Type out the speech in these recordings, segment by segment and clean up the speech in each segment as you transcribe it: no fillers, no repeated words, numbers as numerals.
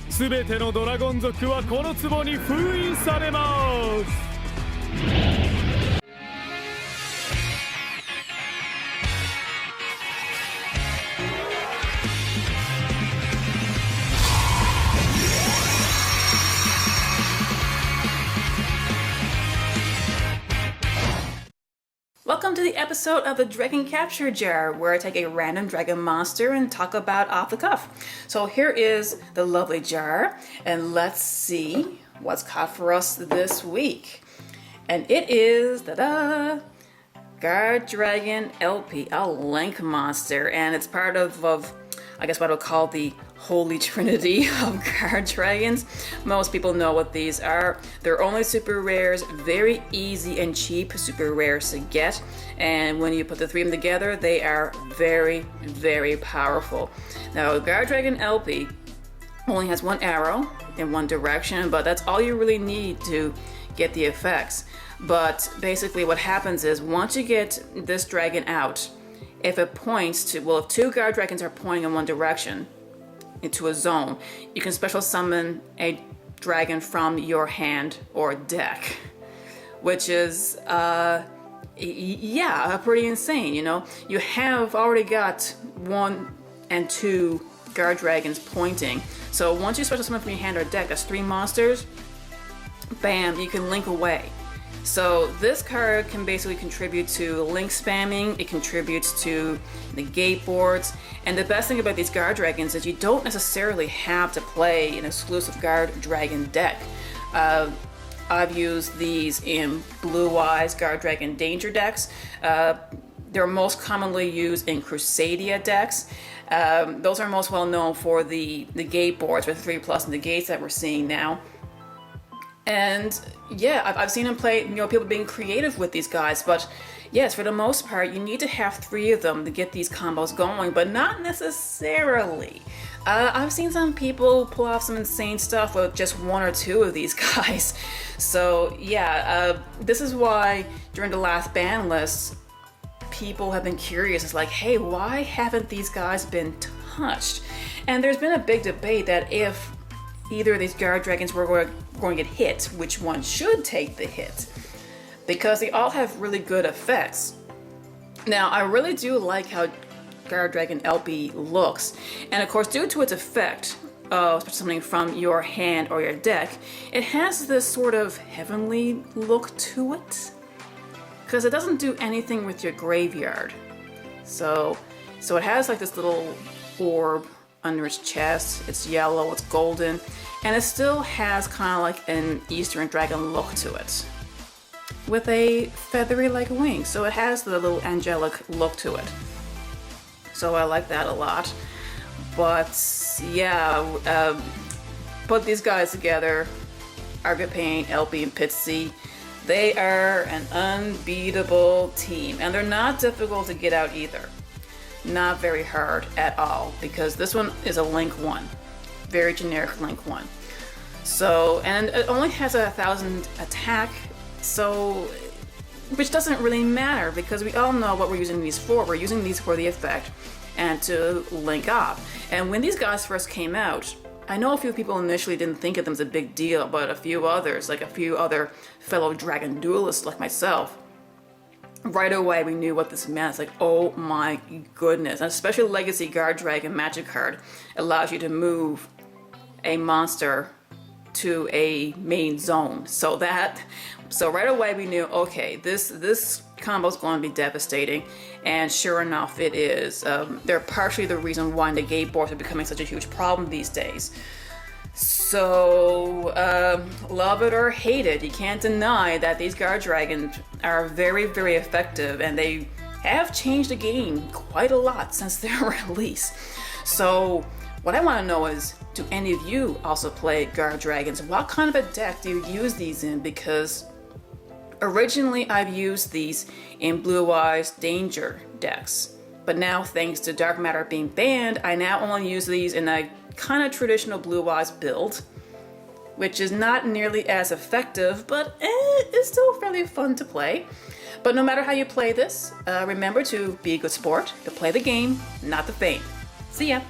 すべてのドラゴン族はこの壺に封印されます。Welcome to the episode of the Dragon Capture Jar, where I take a random dragon monster and talk about off the cuff. So here is the lovely jar, and let's see what's caught for us this week. And it is, ta-da, Guardragon Elpy, a link monster, and it's part of I guess what I would call the holy trinity of Guardragons. Most people know what these are. They're only super rares, very easy and cheap super rares to get, and when you put the three of them together, they are very, very powerful. Now, Guardragon Elpy only has one arrow in one direction, but that's all you really need to get the effects. But basically what happens is, once you get this dragon out, if it points to, well, if two Guardragons are pointing in one direction into a zone, you can special summon a dragon from your hand or deck, which is, yeah, pretty insane, you know? You have already got 1 and 2 Guardragons pointing, so once you special summon from your hand or deck, that's 3 monsters, bam, you can link away. So this card can basically contribute to link spamming, it contributes to negate boards, and the best thing about these Guardragons is you don't necessarily have to play an exclusive Guardragon deck. I've used these in Blue Eyes Guardragon Danger decks. They're most commonly used in Crusadia decks. Those are most well known for the negate boards with 3+ negates that we're seeing now. And yeah, I've seen them play, you know, people being creative with these guys, but yes, for the most part, you need to have 3 of them to get these combos going, but not necessarily. I've seen some people pull off some insane stuff with just 1 or 2 of these guys. So yeah, this is why during the last ban list, people have been curious. It's like, hey, why haven't these guys been touched? And there's been a big debate that if either of these Guardragons were going to get hit, which one should take the hit, because they all have really good effects. Now, I really do like how Guardragon Elpy looks, and of course, due to its effect of something from your hand or your deck, it has this sort of heavenly look to it, because it doesn't do anything with your graveyard. So it has like this little orb under its chest. It's yellow, it's golden, and it still has kind of like an Eastern dragon look to it, with a feathery like wing. So it has the little angelic look to it. So I like that a lot. But yeah, put these guys together, Argapane, Elpy, and Pitsy. They are an unbeatable team, and they're not difficult to get out either. Not very hard at all, because this one is a link 1, very generic link 1. So, and it only has 1,000 attack, so, which doesn't really matter, because we all know what we're using these for. We're using these for the effect and to link up. And when these guys first came out, I know a few people initially didn't think of them as a big deal, but a few others, like a few other fellow dragon duelists like myself, right away we knew what this meant. It's like, oh my goodness. And especially Legacy Guardragon Magic card allows you to move a monster to a main zone. So right away we knew, okay, this combo is going to be devastating, and sure enough it is. They're partially the reason why negate boards are becoming such a huge problem these days. So, love it or hate it, you can't deny that these Guardragons are very, very effective, and they have changed the game quite a lot since their release. So, what I want to know is, do any of you also play Guardragons? What kind of a deck do you use these in? Because originally I've used these in Blue Eyes Danger decks, but now thanks to Dark Matter being banned, I now only use these in a kind of traditional Blue Eyes build, which is not nearly as effective, but it's still fairly fun to play. But no matter how you play this, remember to be a good sport, to play the game, not the fame. See ya!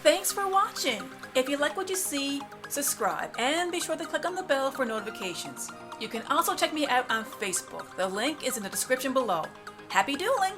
Thanks for watching! If you like what you see, subscribe and be sure to click on the bell for notifications. You can also check me out on Facebook. The link is in the description below. Happy dueling!